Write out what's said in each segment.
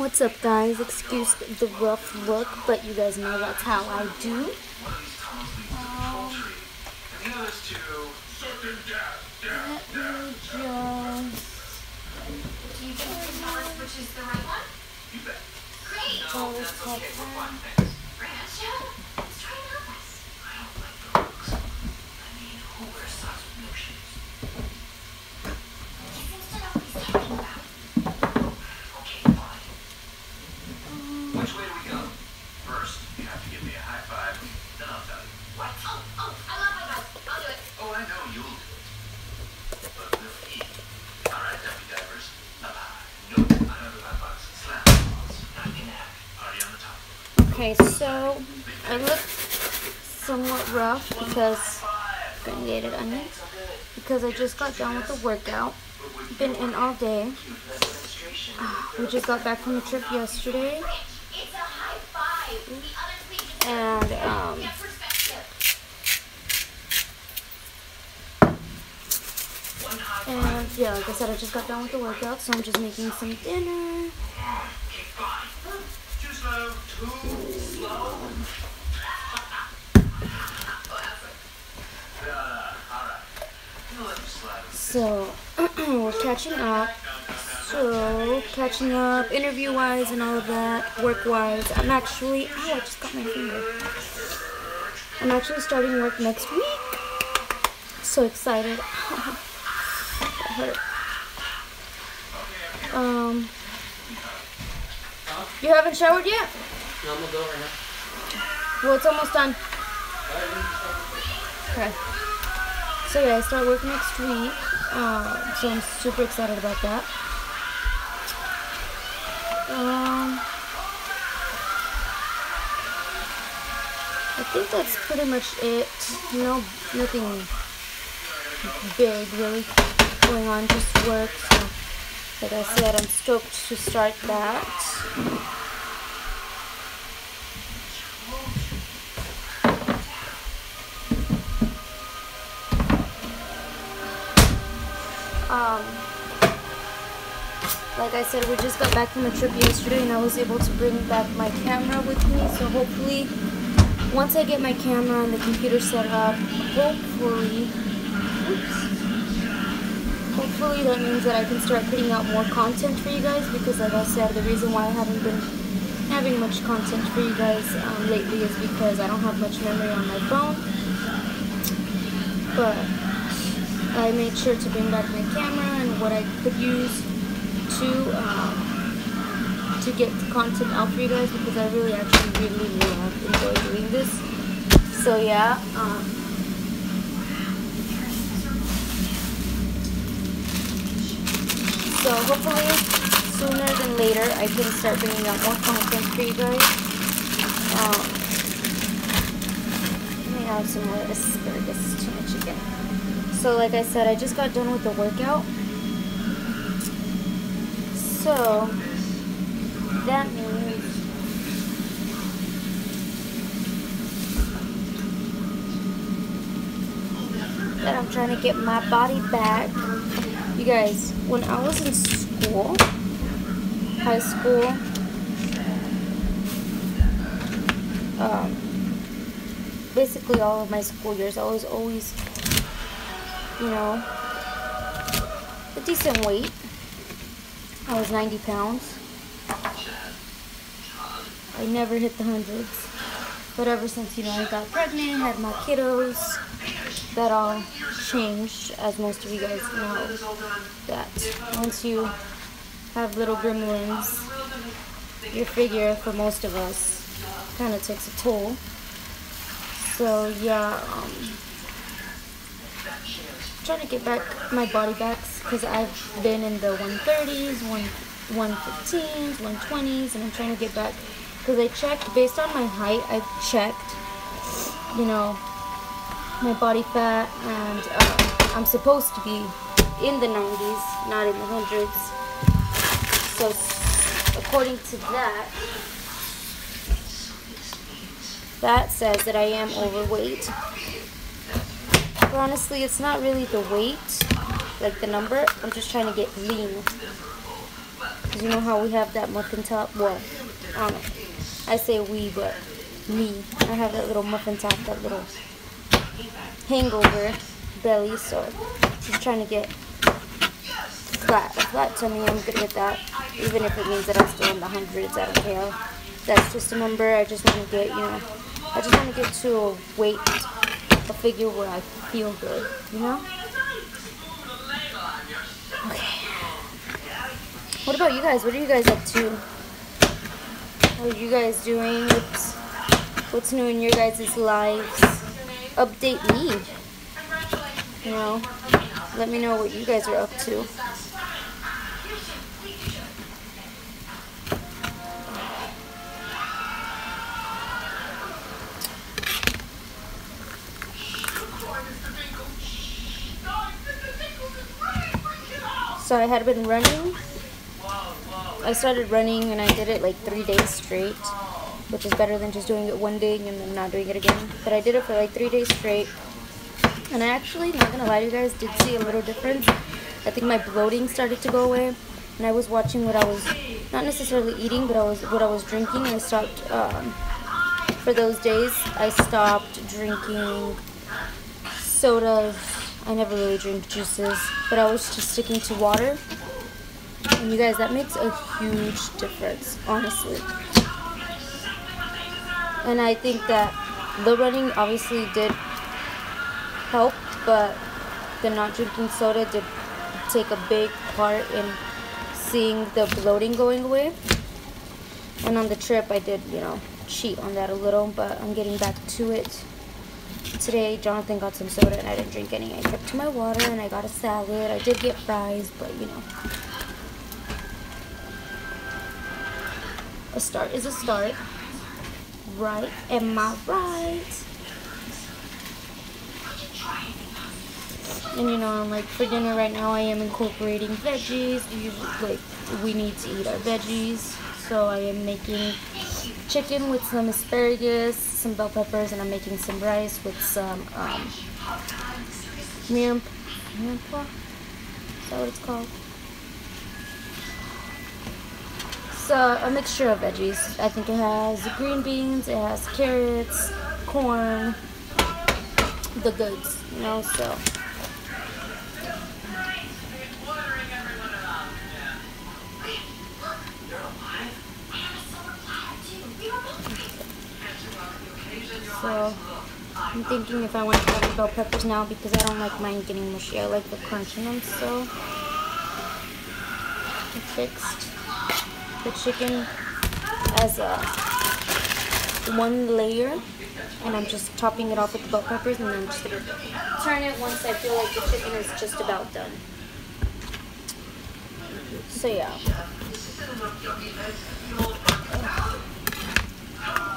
What's up, guys? Excuse the rough look, but you guys know that's how I do. Which is the right one? You bet. Great. Oh, let's talk Let's try it out. I don't like the looks. I mean, who wears socks with no shoes? He seems to know what he's talking about. Okay, fine. Which way do we go? First, you have to give me a high five, then I'll tell you. What? Oh, I love high fives. I'll do it. Oh, I know you'll do it. But we'll eat. All right, Ducky Divers. No, I don't do high fives. Slam balls. Not in that. Already on the top. Okay, so I look somewhat rough because granulated onion. Because I just got done with the workout. Been in all day. We just got back from the trip yesterday. It's a high five. The other cleats And get perspective. And yeah, like I said, I just got done with the workout, so I'm just making some dinner. Too slow. Too slow. So we're catching up. So catching up, interview-wise and all of that, work-wise. I'm actually, oh, I just got my finger. I'm actually starting work next week. So excited. That hurt. You haven't showered yet? No, I'm gonna go right now. Well, it's almost done. Okay. So yeah, I start work next week. So I'm super excited about that. I think that's pretty much it. No, nothing big really going on, just work. So, like I said, I'm stoked to start that. Like I said, we just got back from a trip yesterday and I was able to bring back my camera with me, so hopefully once I get my camera and the computer set up, hopefully that means that I can start putting out more content for you guys, because like I said, the reason why I haven't been having much content for you guys lately is because I don't have much memory on my phone. But I made sure to bring back my camera and what I could use to get the content out for you guys, because I really actually really enjoy doing this. So yeah, so hopefully sooner than later I can start bringing out more content for you guys. Let me add some more asparagus to my chicken. So like I said, I just got done with the workout. So that means that I'm trying to get my body back. You guys, when I was in school, high school, basically all of my school years, I was always, you know, a decent weight. I was 90 pounds. I never hit the hundreds. But ever since, you know, I got pregnant, had my kiddos, that all changed, as most of you guys know, that once you have little gremlins, your figure, for most of us, kind of takes a toll. So, yeah, trying to get back my body back, because I've been in the 130s, 115s, 120s, and I'm trying to get back, because I checked, based on my height, I've checked, you know, my body fat, and I'm supposed to be in the 90s, not in the hundreds. So according to that, that says that I am overweight. But honestly, it's not really the weight, like the number. I'm just trying to get lean. Because you know how we have that muffin top? Well, I don't know. I say we, but me. I have that little muffin top, that little hangover belly. So just trying to get a flat tummy. I'm good with that. Even if it means that I'm still in the hundreds, I don't care. That's just a number. I just want to get, I just want to get to a weight, a figure where I feel good, Okay. What about you guys? What are you guys up to? What are you guys doing? What's new in your guys' lives? Update me. Let me know what you guys are up to. So I had been running. I started running and I did it like 3 days straight, which is better than just doing it one day and then not doing it again. But I did it for like 3 days straight. And I actually, not gonna lie to you guys, did see a little difference. I think my bloating started to go away. And I was watching what I was, not necessarily eating, but what I was drinking. And I stopped, for those days, I stopped drinking sodas. I never really drink juices, but I was just sticking to water. And you guys, that makes a huge difference, honestly. And I think that the running obviously did help, but the not drinking soda did take a big part in seeing the bloating going away. And on the trip, I did, cheat on that a little, but I'm getting back to it. Today, Jonathan got some soda and I didn't drink any. I kept to my water and I got a salad. I did get fries, but a start is a start. Right? Am I right? And like for dinner right now, I am incorporating veggies. We need to eat our veggies. So I am making chicken with some asparagus, some bell peppers, and I'm making some rice with some mirepoix. Is that what it's called? It's a mixture of veggies. I think it has green beans, it has carrots, corn, the goods, so. So, I'm thinking if I want to add bell peppers now because I don't like mine getting mushy. I like the crunch in them, so I fixed the chicken as one layer, and I'm just topping it off with the bell peppers, and then just turn it once I feel like the chicken is just about done. So yeah.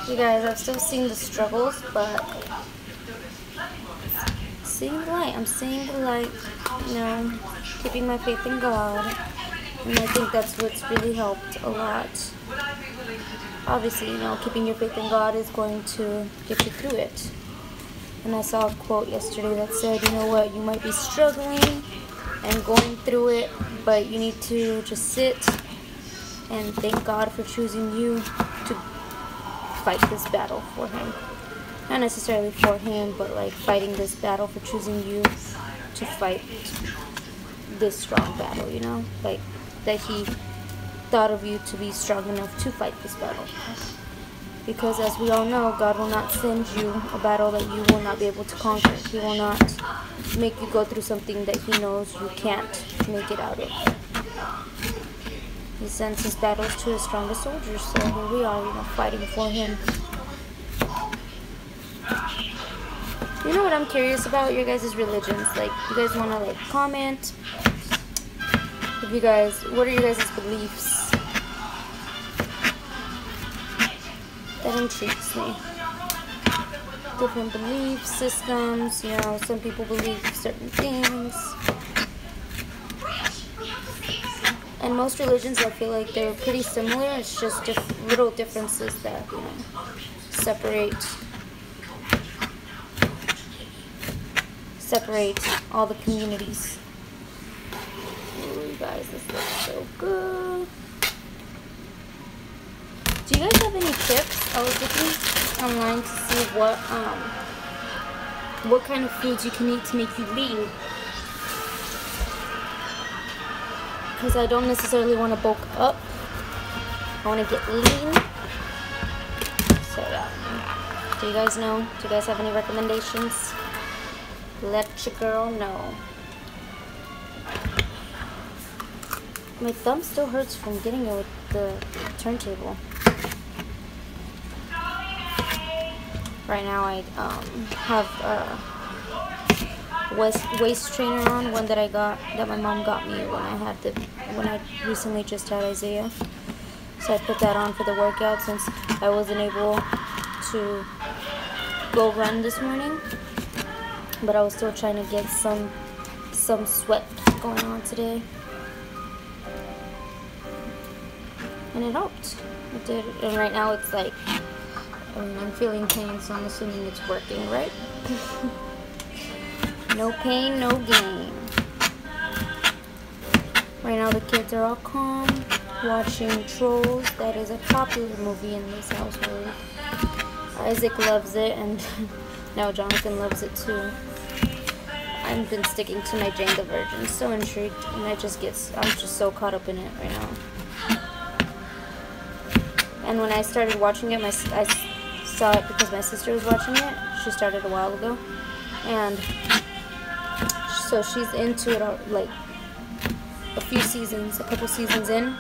You guys, I've still seen the struggles, but seeing the light. I'm seeing the light, keeping my faith in God. And I think that's what's really helped a lot. Obviously, keeping your faith in God is going to get you through it. And I saw a quote yesterday that said, you know what, you might be struggling and going through it, but you need to just sit and thank God for choosing you to fight this battle for Him. Not necessarily for Him, but like fighting this battle, for choosing you to fight this strong battle, like that He thought of you to be strong enough to fight this battle. Because as we all know, God will not send you a battle that you will not be able to conquer. He will not make you go through something that He knows you can't make it out of. He sends His battles to His strongest soldiers, so here we are, fighting for Him. You know what I'm curious about? Your guys' religions. Like, you guys want to, comment? What are your guys' beliefs? That intrigues me. Different belief systems, some people believe certain things. And most religions, I feel like they're pretty similar. It's just little differences that, separate all the communities. Ooh, you guys, this looks so good. Do you guys have any tips? I was looking online to see what kind of foods you can eat to make you lean. Because I don't necessarily want to bulk up. I want to get lean. So yeah. Do you guys know? Do you guys have any recommendations? Let your girl know. My thumb still hurts from getting it with the turntable. Right now I have a waist trainer on, one that my mom got me when I recently just had Isaiah. So I put that on for the workout since I wasn't able to go run this morning. But I was still trying to get some sweat going on today. And it helped. It did. And right now it's like, I'm feeling pain, so I'm assuming it's working, right? No pain, no gain. Right now the kids are all calm, watching Trolls. That is a popular movie in this household. Isaac loves it, and now Jonathan loves it too. I've been sticking to my Jenga version, so intrigued, and I'm just so caught up in it right now. And when I started watching it, I saw it because my sister was watching it. She started a while ago, and so she's into it like a couple seasons in,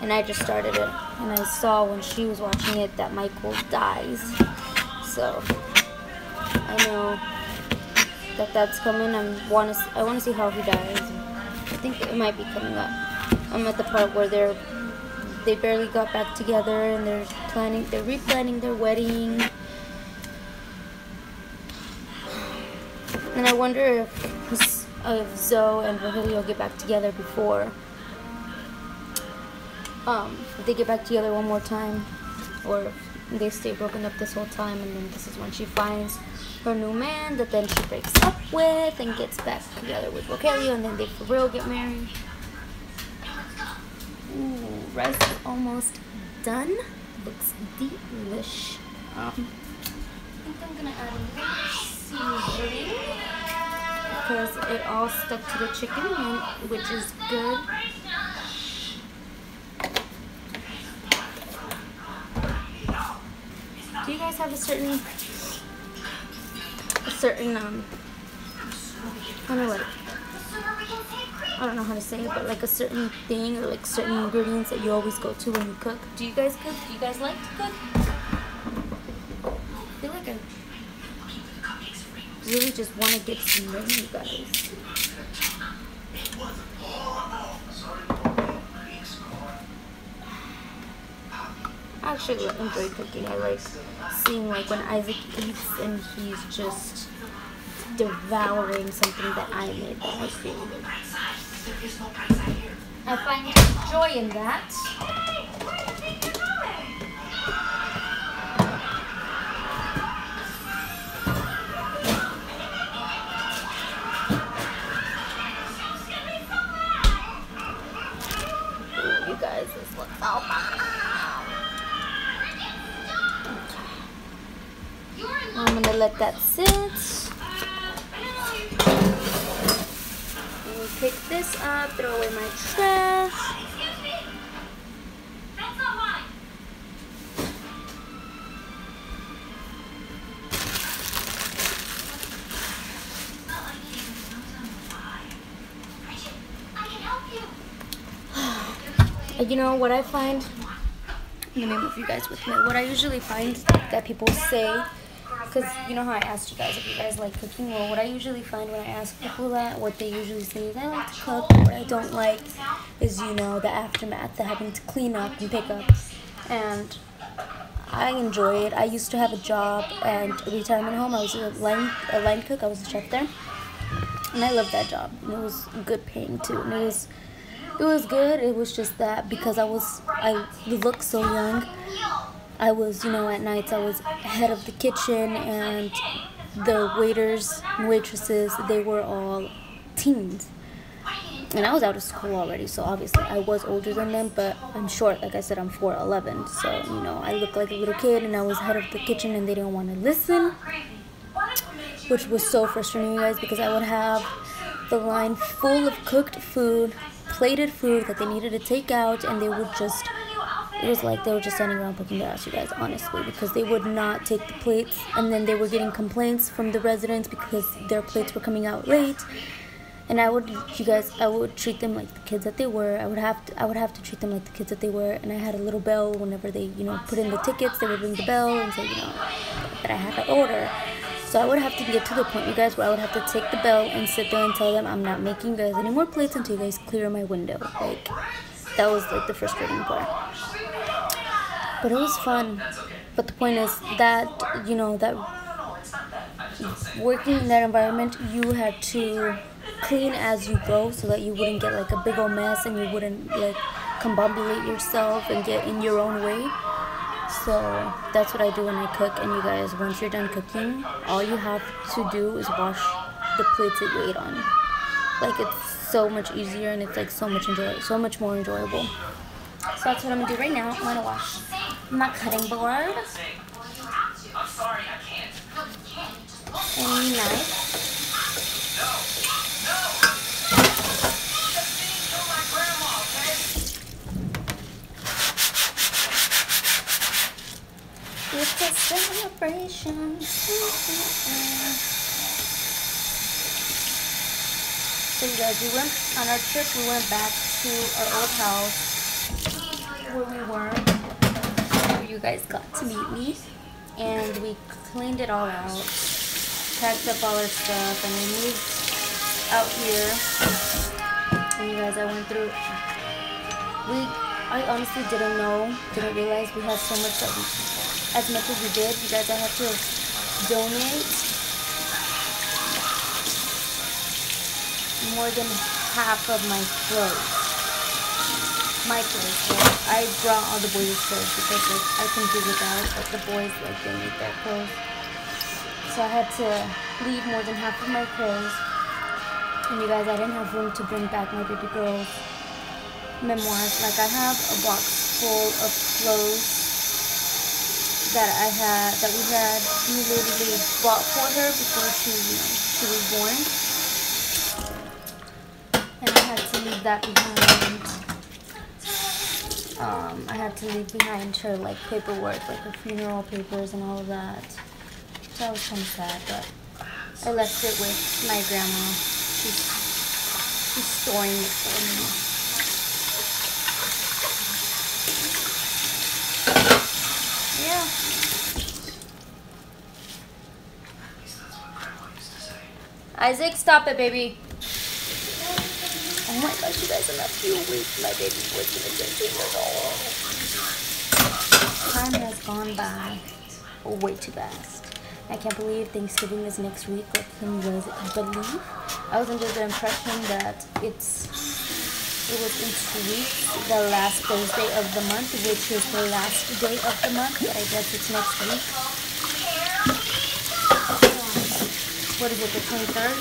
and I just started it, and I saw when she was watching it that Michael dies, so I know that's coming. I want to see how he dies. I think it might be coming up. I'm at the part where they barely got back together, and they're replanning their wedding. And I wonder if Zoe and Virgilio get back together before if they get back together one more time, or if they stay broken up this whole time, and then this is when she finds her new man that then she breaks up with and gets back together with Rogelio, and then they for real get married. Ooh, rice is almost done. Looks delish. I think I'm gonna add a little seasoning because it all stuck to the chicken, which is good. Do you guys have a certain I don't know how to say it, but like a certain thing or like certain ingredients that you always go to when you cook? Do you guys cook? Do you guys like to cook? I feel like I really just want to get to know you guys. I actually enjoy cooking. I like seeing like when Isaac eats and he's just devouring something that I made, that I created. I find joy in that. Ooh, you guys, this looks so bomb. I'm gonna let that sit. Pick this up, throw away my trash. That's not mine. I can help you. You know what I find? Let me move you guys with me. What I usually find that people say, because you know how I asked you guys if you guys like cooking. Well, what I usually find when I ask people that, what they usually say is, I like to cook. What I don't like is, you know, the aftermath, the having to clean up and pick up. And I enjoy it. I used to have a job and a retirement home. I was a line cook. I was a chef there. And I loved that job. And it was good paying too. And it was good. It was just that because I looked so young. I was, you know, at nights I was head of the kitchen, and the waiters and waitresses, they were all teens. And I was out of school already, so obviously I was older than them, but I'm short. Like I said, I'm 4'11", so, you know, I look like a little kid, and I was head of the kitchen, and they didn't want to listen, which was so frustrating, you guys, because I would have the line full of cooked food, plated food that they needed to take out, and they would just, it was like they were just standing around poking their ass, you guys, honestly, because they would not take the plates, and then they were getting complaints from the residents because their plates were coming out late. And I would treat them like the kids that they were. I would have to treat them like the kids that they were. And I had a little bell whenever they, you know, put in the tickets. They would ring the bell and say, you know, that I had to order. So I would have to get to the point, you guys, where I would have to take the bell and sit there and tell them, I'm not making you guys any more plates until you guys clear my window. Like, that was like the frustrating part. But it was fun. But the point is that, you know, that working in that environment, you had to clean as you go so that you wouldn't get like a big old mess, and you wouldn't like combobulate yourself and get in your own way. So that's what I do when I cook. And you guys, once you're done cooking, all you have to do is wash the plates that you ate on. Like, it's so much easier, and it's like so much more enjoyable. So that's what I'm gonna do right now. I'm gonna wash my cutting board and knife. It's a celebration. So you guys, we went on our trip. We went back to our old house where we were. Where you guys got to meet me, and we cleaned it all out, packed up all our stuff, and we moved out here. And you guys, I went through. I honestly didn't realize we had so much that as much as we did. You guys, I had to donate more than half of my clothes. I brought all the boys' clothes because like, I can do without, but the boys, like, they need their clothes. So I had to leave more than half of my clothes. And you guys, I didn't have room to bring back my baby girl's memoirs. Like, I have a box full of clothes that we literally bought for her before she was born. And I had to leave that behind. I had to leave behind her, like, paperwork, like her funeral papers and all of that. So that was kind of sad, but I left it with my grandma. She's storing it for me. Yeah. Isaac, stop it, baby. Oh my gosh, you guys, in a few weeks, my baby boy's gonna turn 2 years old. Time has gone by way too fast. I can't believe Thanksgiving is next week. Like, can you guys believe? I was under the impression that it was in 2 weeks, the last Thursday of the month, which is the last day of the month, but I guess it's next week. What is it, the 23rd?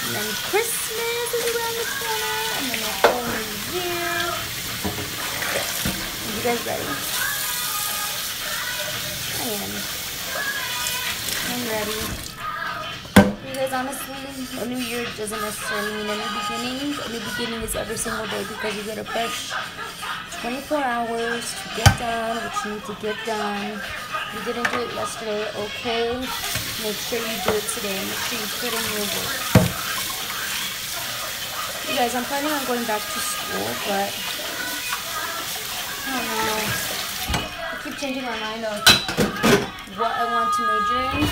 And then Christmas is around the corner, and then a whole new year. Are you guys ready? I'm ready. You guys, honestly, a new year doesn't necessarily mean a new beginning. A new beginning is every single day because you get a fresh 24 hours to get done what you need to get done. You didn't do it yesterday, okay? Make sure you do it today. Make sure you put in your work. You guys, I'm planning on going back to school, but I don't know. I keep changing my mind of what I want to major in.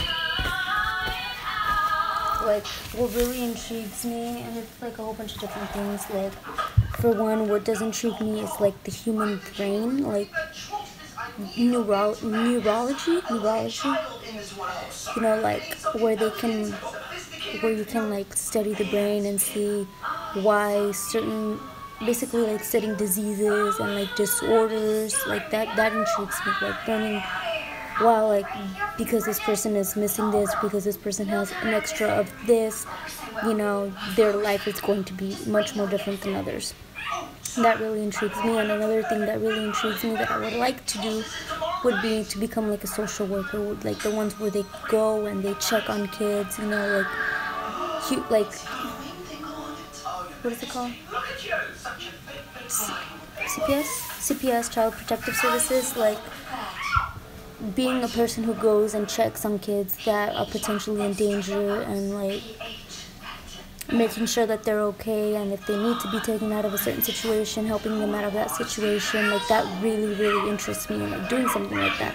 Like, what really intrigues me, and it's like a whole bunch of different things. Like, for one, what does intrigue me is like the human brain, like neurology. You know, like where you can like study the brain and see why certain basically like studying diseases and like disorders, like that intrigues me, like learning, wow, like because this person is missing this, because this person has an extra of this, you know, their life is going to be much more different than others. That really intrigues me. And another thing that really intrigues me that I would like to do would be to become like a social worker, like the ones where they go and they check on kids, you know, like what is it called? CPS, Child Protective Services, like being a person who goes and checks on kids that are potentially in danger and like making sure that they're okay, and if they need to be taken out of a certain situation, helping them out of that situation. Like that really interests me, and like doing something like that,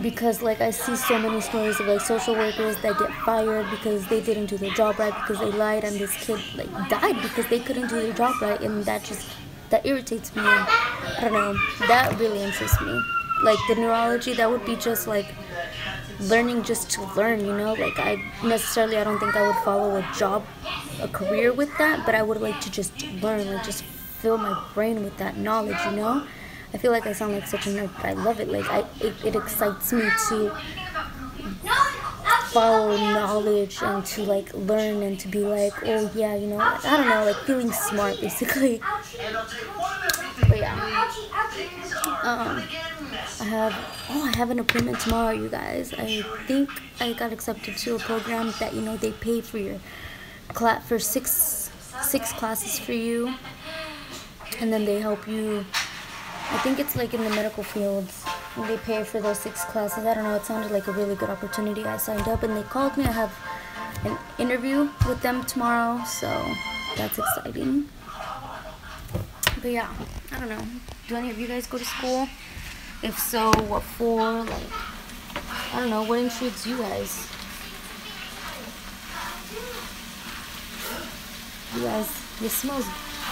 because like I see so many stories of like social workers that get fired because they didn't do their job right, because they lied, and this kid like died because they couldn't do their job right, and that irritates me. And I don't know, that really interests me. Like the neurology, that would be just like learning just to learn, you know, like I don't think I would follow a career with that, but I would like to just learn, like just fill my brain with that knowledge, you know. I feel like I sound like such a nerd, but I love it. Like it excites me to follow knowledge and to like learn and to be like, oh yeah, you know, like, I don't know, like feeling smart basically. But yeah, I have an appointment tomorrow, you guys. I think I got accepted to a program that, you know, they pay for your for six classes for you, and then they help you. I think it's like in the medical fields, and they pay for those 6 classes. I don't know, it sounded like a really good opportunity. I signed up and they called me. I have an interview with them tomorrow, so that's exciting. But yeah, I don't know, do any of you guys go to school? If so, what for? Like, I don't know, what intrigues you guys? You guys, this smells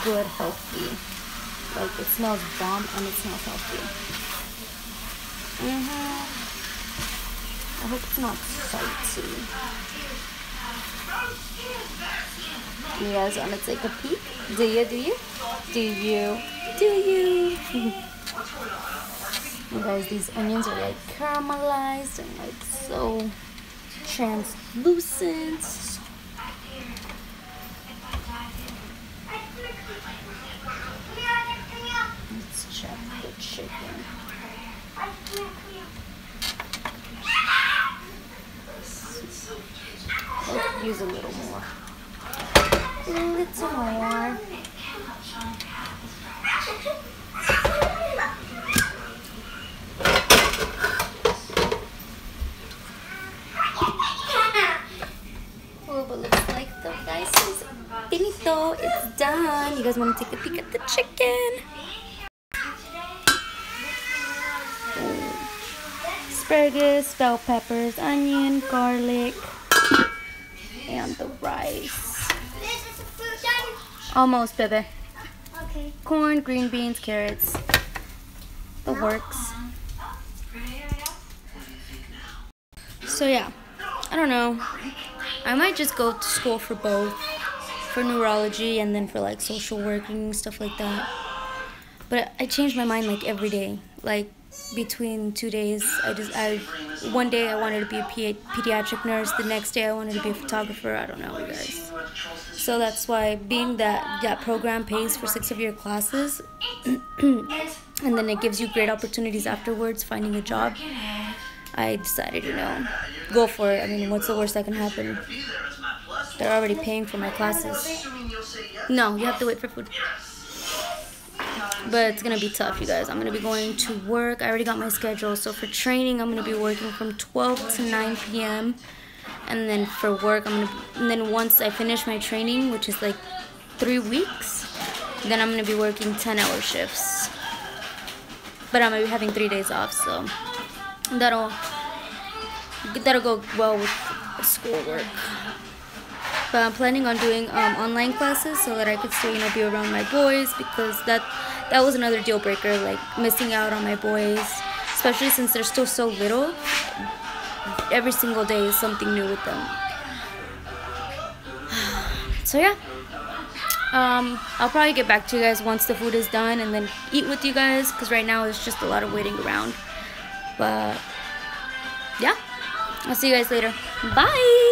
good, healthy. Like, it smells bomb and it smells healthy. I hope it's not salty. You guys want to take a peek? Do you? You guys, these onions are like caramelized and like so translucent. Let's check the chicken. Let's use a little more. Oh, but looks like the rice is finito. It's done. You guys want to take a peek at the chicken? Asparagus, bell peppers, onion, garlic, and the rice. Almost, Bebe. Okay. Corn, green beans, carrots. The works. So yeah, I don't know. I might just go to school for both, for neurology and then for like social working, stuff like that. But I change my mind like every day. Like between 2 days, one day I wanted to be a pediatric nurse. The next day I wanted to be a photographer. I don't know, you guys. So that's why, being that program pays for 6 of your classes, and then it gives you great opportunities afterwards finding a job, I decided, you know, go for it. I mean, what's the worst that can happen? They're already paying for my classes. No, you have to wait for food. But it's gonna be tough, you guys. I'm gonna be going to work. I already got my schedule. So for training, I'm gonna be working from 12 to 9 p.m. And then for work, and then once I finish my training, which is like 3 weeks, then I'm gonna be working 10-hour shifts. But I'm gonna be having 3 days off, so that'll go well with schoolwork. But I'm planning on doing online classes so that I could still, you know, be around my boys, because that was another deal breaker, like missing out on my boys, especially since they're still so little. Every single day is something new with them. So yeah, I'll probably get back to you guys once the food is done and then eat with you guys, because right now it's just a lot of waiting around. But yeah, I'll see you guys later. Bye.